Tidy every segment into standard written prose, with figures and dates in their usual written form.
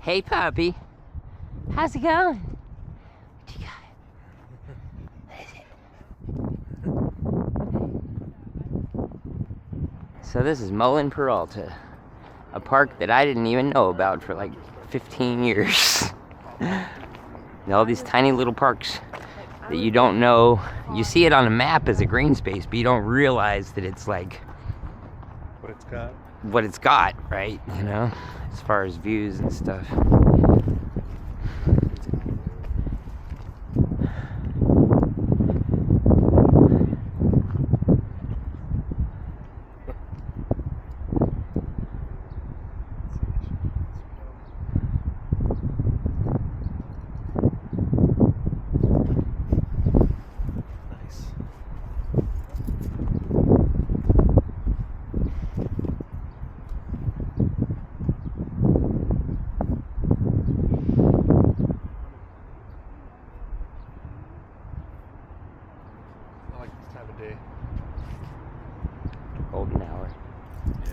Hey puppy, how's it going? What you got? So this is Mullen Peralta, a park that I didn't even know about for like 15 years. And all these tiny little parks that you don't know. You see it on a map as a green space, but you don't realize that it's like what it's got, right? You know, as far as views and stuff. Golden hour. Yeah.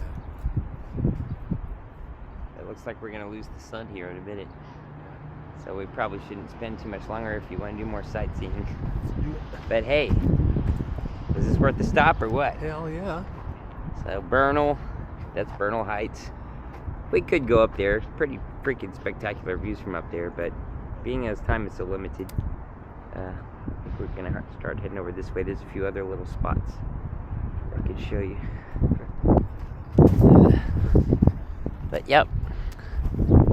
It looks like we're gonna lose the sun here in a minute. So we probably shouldn't spend too much longer if you want to do more sightseeing. But hey, is this worth the stop or what? Hell yeah. So Bernal, that's Bernal Heights. We could go up there. It's pretty freaking spectacular views from up there, but being as time is so limited, I think we're gonna start heading over this way. There's a few other little spots I could show you. But yep,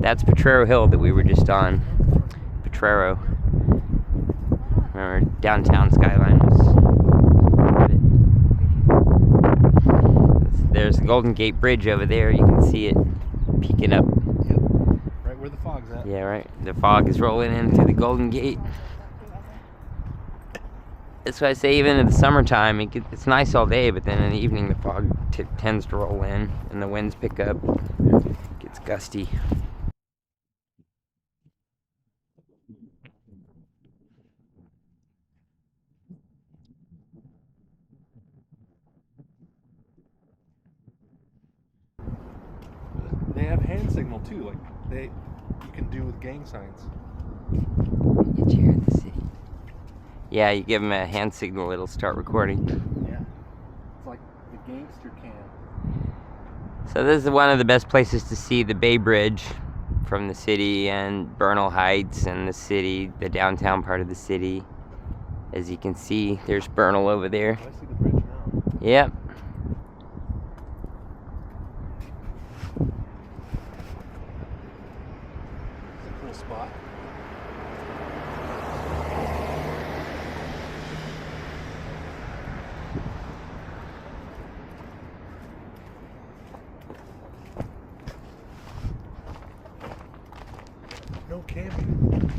that's Potrero Hill that we were just on. Potrero. Remember, downtown skyline was. There's the Golden Gate Bridge over there. You can see it peeking up. Yep. Right where the fog's at. Yeah, right. The fog is rolling in through the Golden Gate. That's why I say even in the summertime, it's nice all day, but then in the evening the fog tends to roll in and the winds pick up. It gets gusty. They have hand signal too, like you can do with gang signs. Get you here in the city. Yeah, you give them a hand signal, it'll start recording. Yeah, it's like the gangster cam. So this is one of the best places to see the Bay Bridge from the city and Bernal Heights and the city, the downtown part of the city. As you can see, there's Bernal over there. I see the bridge now. Yep. It's a cool spot. No camping.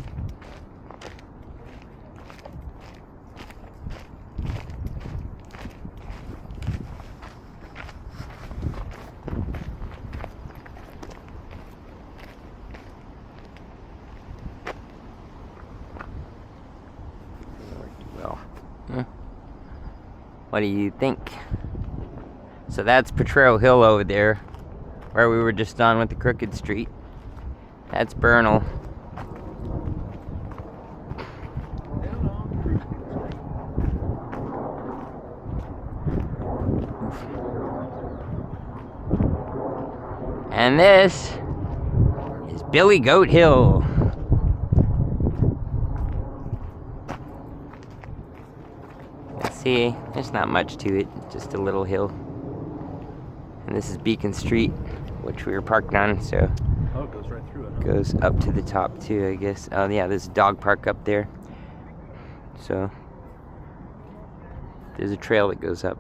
Well, what do you think? So that's Potrero Hill over there, where we were just on with the crooked street. That's Bernal. And this is Billy Goat Hill. See, there's not much to it, just a little hill. And this is Beacon Street, which we were parked on, so Oh, it goes right through it. Huh? goes up to the top too, I guess. Oh yeah, there's a dog park up there. So there's a trail that goes up.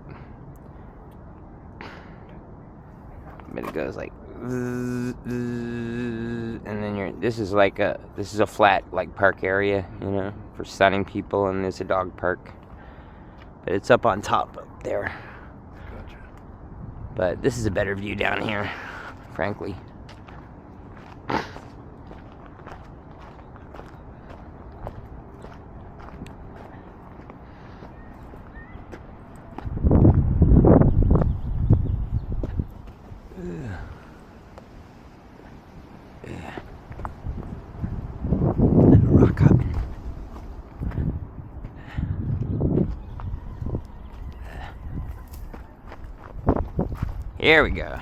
But it goes like and then this is a flat like park area, you know, for sunning people, and there's a dog park. But it's up on top up there. Gotcha. But this is a better view down here, frankly. Here we go.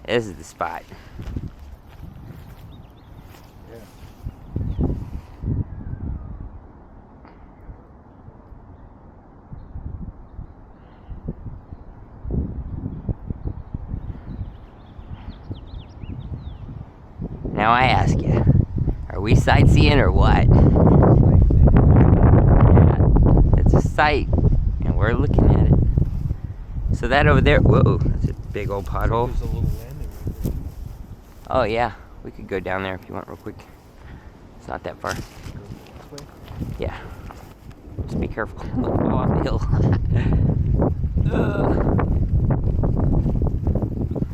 This is the spot. Now I ask you, are we sightseeing or what? Yeah, it's a sight, and we're looking at it. So that over there, whoa, that's a big old pothole. There's a little landing right there. Oh yeah, we could go down there if you want real quick. It's not that far. Go this way. Yeah. Just be careful. Don't fall off the hill.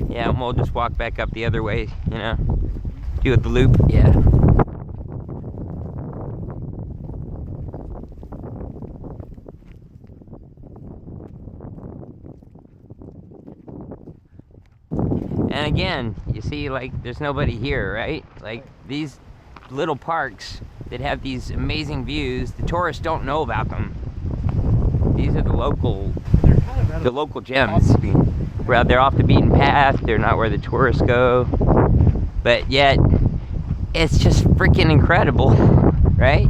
Yeah, and we'll just walk back up the other way, you know. Do the loop, yeah. And again, you see, like, there's nobody here, right? Like, these little parks that have these amazing views, the tourists don't know about them. These are the local gems. Well, they're off the beaten path, they're not where the tourists go. But yet, it's just freaking incredible, right?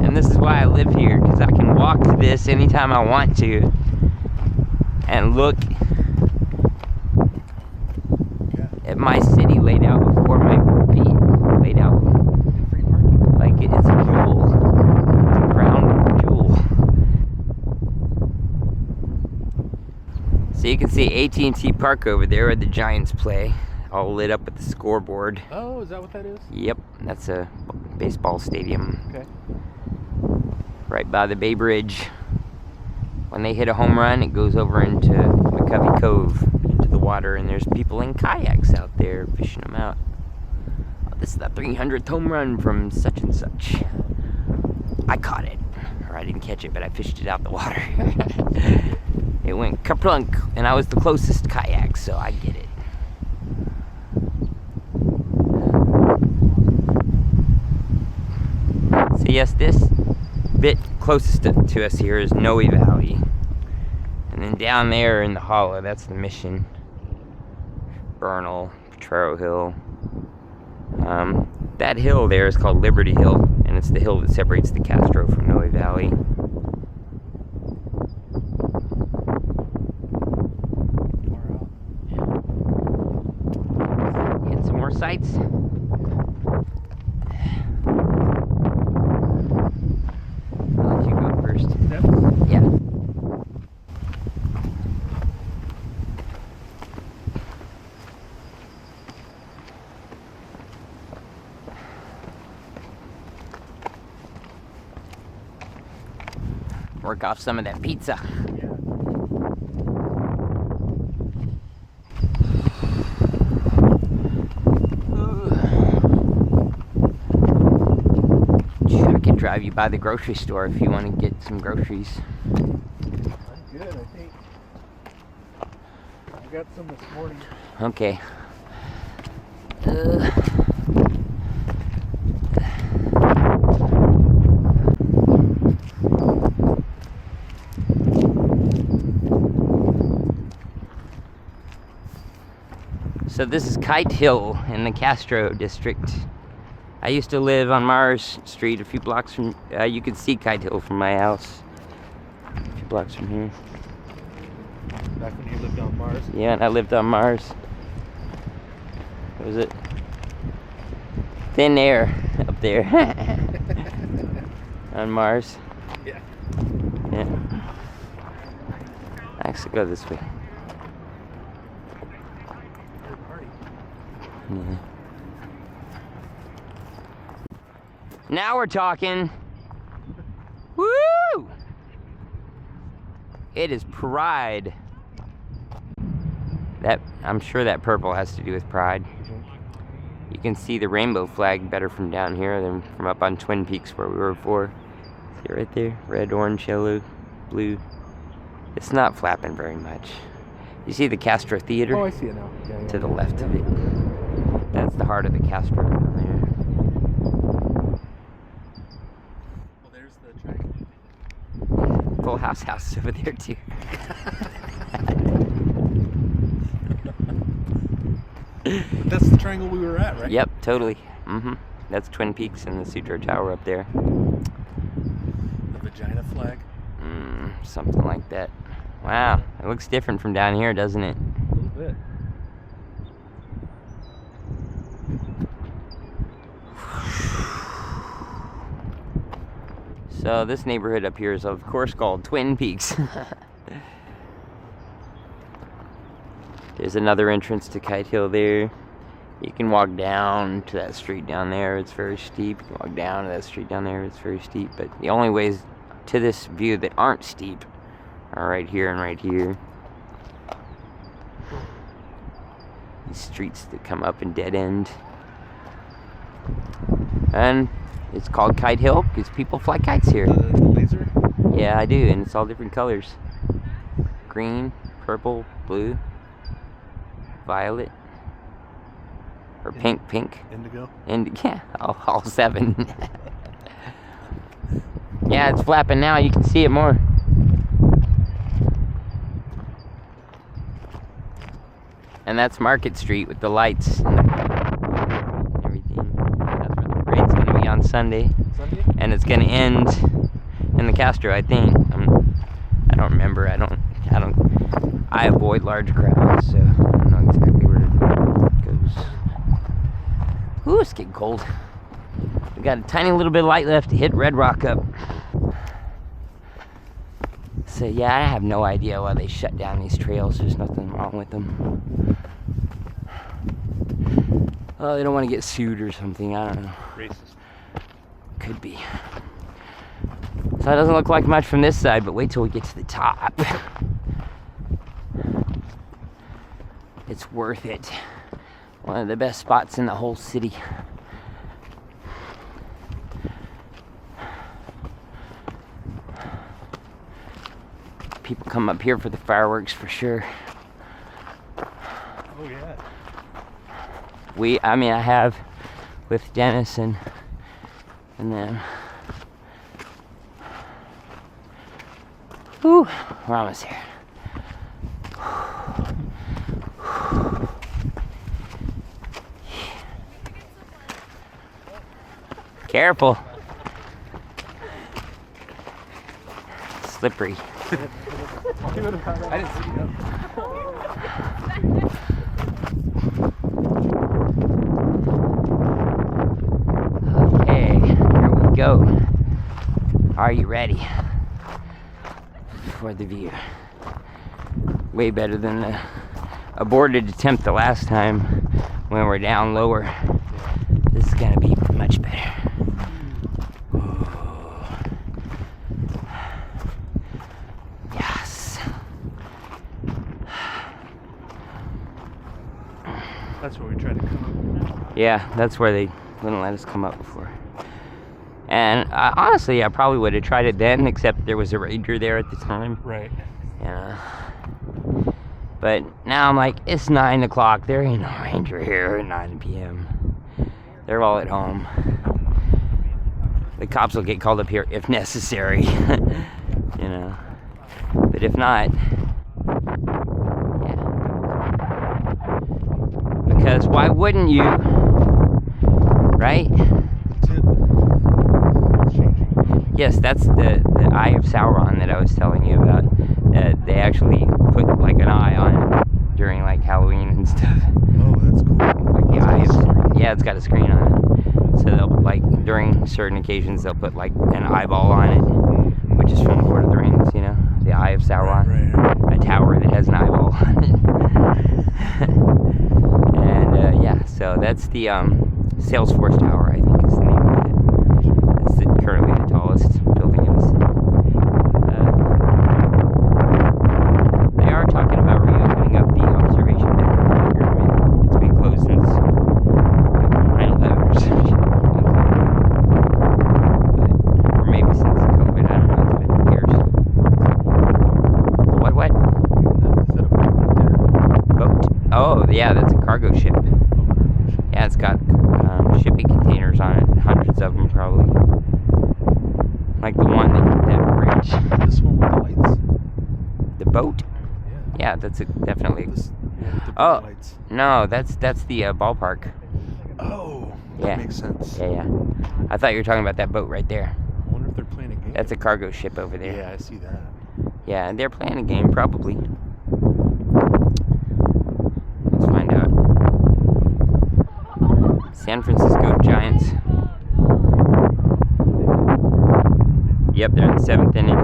And this is why I live here, because I can walk to this anytime I want to and look at my city laid out before my feet, laid out like it's a jewel. It's a crown jewel. So you can see AT&T Park over there where the Giants play, all lit up with the scoreboard. Oh, is that what that is? Yep, that's a baseball stadium. Okay. Right by the Bay Bridge. When they hit a home run, it goes over into McCovey Cove, into the water, and there's people in kayaks out there fishing them out. Oh, this is the 300th home run from such and such. I caught it. Or I didn't catch it, but I fished it out the water. It went kaplunk, and I was the closest kayak, so I get it. So yes, this bit closest to us here is Noe Valley. And then down there in the hollow, that's the Mission. Bernal, Potrero Hill. That hill there is called Liberty Hill, and it's the hill that separates the Castro from Noe Valley. Hit some more sights. I'll let you go first. Yeah. Work off some of that pizza. I can drive you by the grocery store if you want to get some groceries. I'm good, I think. I got some this morning. Okay. So this is Kite Hill in the Castro district. I used to live on Mars Street a few blocks from, you can see Kite Hill from my house. A few blocks from here. Back when you lived on Mars? Yeah, and I lived on Mars. What was it? Thin air up there. On Mars. Yeah. Yeah. Actually, go this way. Yeah. Now we're talking. Woo! It is pride. That, I'm sure that purple has to do with pride. You can see the rainbow flag better from down here than from up on Twin Peaks where we were before. See it right there? Red, orange, yellow, blue. It's not flapping very much. You see the Castro Theater? Oh, I see it now. Yeah, to the left of it. That's the heart of the Castro down there. Well, there's the track. Full House over there too. But that's the triangle we were at, right? Yep, totally. That's Twin Peaks and the Sutro Tower up there. The vagina flag. Something like that. Wow, it looks different from down here, doesn't it? A little bit. So this neighborhood up here is of course called Twin Peaks. There's another entrance to Kite Hill there. You can walk down to that street down there, it's very steep. You can walk down to that street down there, it's very steep. But the only ways to this view that aren't steep are right here and right here. These streets that come up and dead end. And it's called Kite Hill because people fly kites here. The laser? Yeah, I do, and it's all different colors. Green, purple, blue, violet, or pink. Indigo? And yeah, all 7. Yeah, it's flapping now. You can see it more. And that's Market Street with the lights and everything. That's where the parade's going to be on Sunday. And it's going to end in the Castro, I think. I don't remember. I avoid large crowds, so I don't know exactly where it goes. Ooh, it's getting cold. We got a tiny little bit of light left to hit Red Rock up. So yeah, I have no idea why they shut down these trails. There's nothing wrong with them. Oh, they don't want to get sued or something. I don't know. Racist. Could be. So it doesn't look like much from this side, but wait till we get to the top. It's worth it. One of the best spots in the whole city. People come up here for the fireworks for sure. Oh yeah. I have with Dennis and them. Whew, we're almost here. Careful. Slippery. I didn't see you. Okay, here we go. Are you ready for the view? Way better than the aborted attempt the last time when we're down lower. This is gonna be much better. Yes. That's where we tried to come up. Yeah, that's where they wouldn't let us come up before. And honestly, I probably would have tried it then, except there was a ranger there at the time. Right. Yeah. But now I'm like, it's 9 o'clock. There ain't no ranger here at 9 p.m. They're all at home. The cops will get called up here if necessary. You know. But if not, yeah. Because why wouldn't you? Right? Yes, that's the Eye of Sauron that I was telling you about. They actually put like an eye on it during like Halloween and stuff. Oh, that's cool. Like the eye of, yeah, it's got a screen on it. So they'll like during certain occasions they'll put like an eyeball on it, which is from Lord of the Rings, you know, the Eye of Sauron, Right. a tower that has an eyeball on it. And yeah, so that's the Salesforce Tower, I think is the name of it. It's currently the tallest building in the city. They are talking about reopening up the observation deck of the pyramid. It's been closed since 9/11 or something. Or maybe since COVID, I don't know, it's been years. The what? Is that a boat right there? Boat? Oh, yeah, that's a cargo ship. Yeah, it's got shipping containers on it, hundreds of them probably. Like the one that hit that bridge. This one with the boat? Yeah. Yeah, that's definitely. This, yeah, with the Oh. bright lights. No, that's the ballpark. Oh, Yeah. that makes sense. Yeah. I thought you were talking about that boat right there. I wonder if they're playing a game. That's a cargo ship over there. Yeah, I see that. Yeah, they're playing a game, probably. Let's find out. San Francisco Giants. Yep, they're in the 7th inning.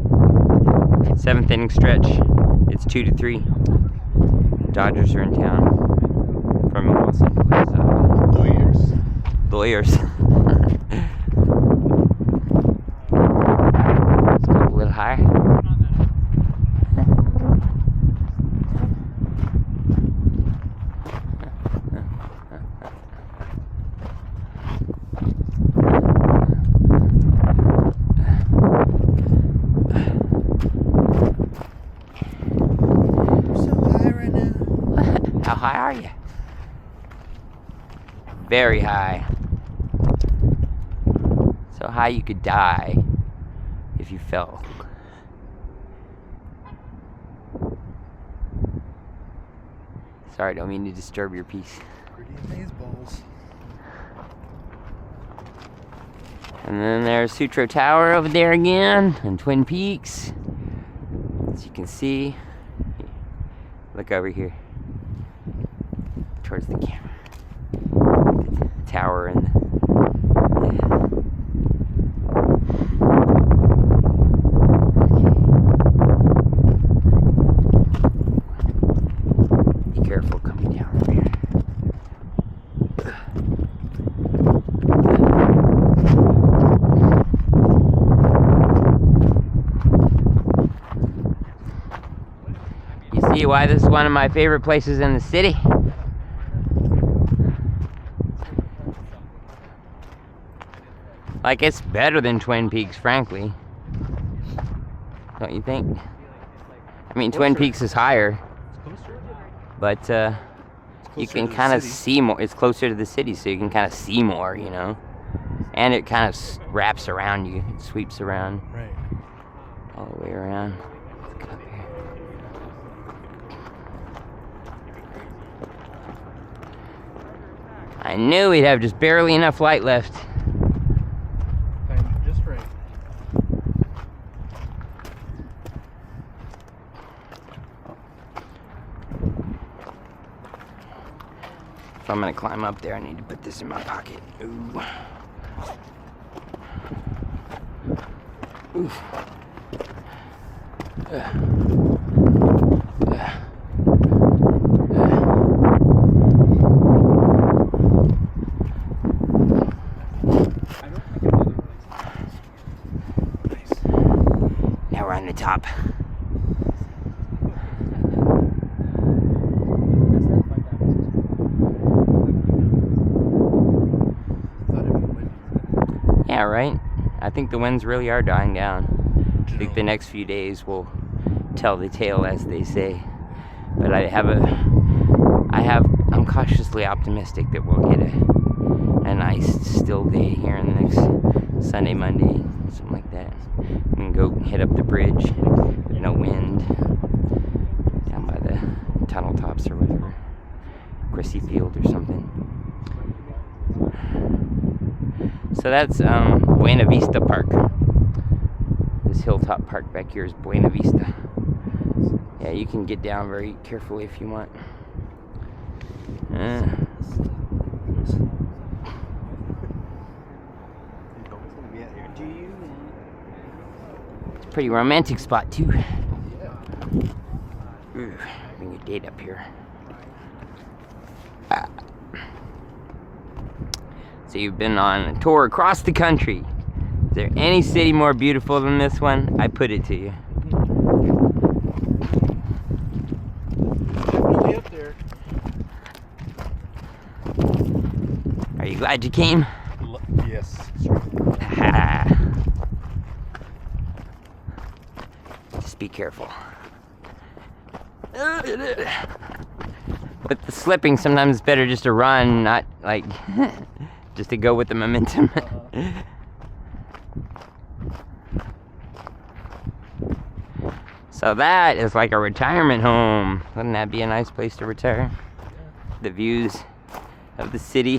7th inning stretch. It's 2-3. Dodgers are in town. From Los Angeles. Lawyers. Let's go a little higher. How high are you? Very high. So high you could die if you fell. Sorry, don't mean to disturb your peace. Pretty amazeballs. And then there's Sutro Tower over there again, and Twin Peaks. As you can see, look over here towards the camera. The tower and the, be careful coming down over here. You see why this is one of my favorite places in the city? Like, it's better than Twin Peaks, frankly. Don't you think? I mean, Twin Peaks is higher, but you can kind of see more. It's closer to the city, so you can kind of see more, you know? And it kind of wraps around you. It sweeps around. Right. All the way around. Let's go up here. I knew we'd have just barely enough light left. Just right. If I'm gonna climb up there, I need to put this in my pocket. Ooh. Oof. Now we're on the top. Yeah, right? I think the winds really are dying down. I think the next few days will tell the tale, as they say. But I'm cautiously optimistic that we'll get a nice still day here in the next Sunday, Monday, something like that. We can go hit up the bridge with no wind down by the tunnel tops or whatever, Crissy Field or something. So that's Buena Vista Park. This hilltop park back here is Buena Vista. Yeah, you can get down very carefully if you want. It's a pretty romantic spot too. Ooh, bring your date up here. So you've been on a tour across the country. Is there any city more beautiful than this one? I put it to you. Definitely up there. Are you glad you came? Yes. Just be careful. With the slipping, sometimes it's better just to run, not like just to go with the momentum. So that is like a retirement home. Wouldn't that be a nice place to retire? The views of the city.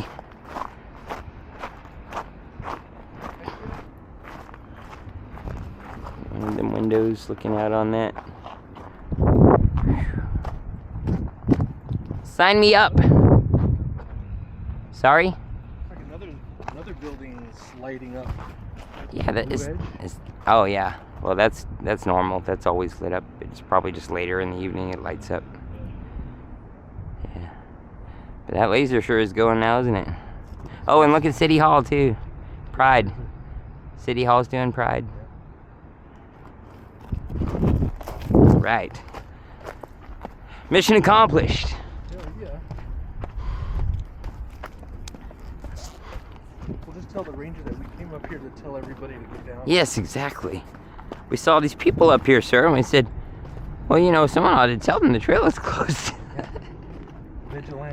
One of them windows looking out on that. Sign me up. Sorry? Like another building lighting up. Yeah, that is. Oh yeah. Well, that's normal. That's always lit up. It's probably just later in the evening it lights up. Yeah. But that laser sure is going now, isn't it? Oh, and look at City Hall too. Pride. City Hall's doing Pride. Right. Mission accomplished. Yeah. We'll just tell the ranger that we came up here to tell everybody to get down. Yes, exactly. We saw these people up here, sir, and we said, well, you know, someone ought to tell them the trail is closed. Vigilante.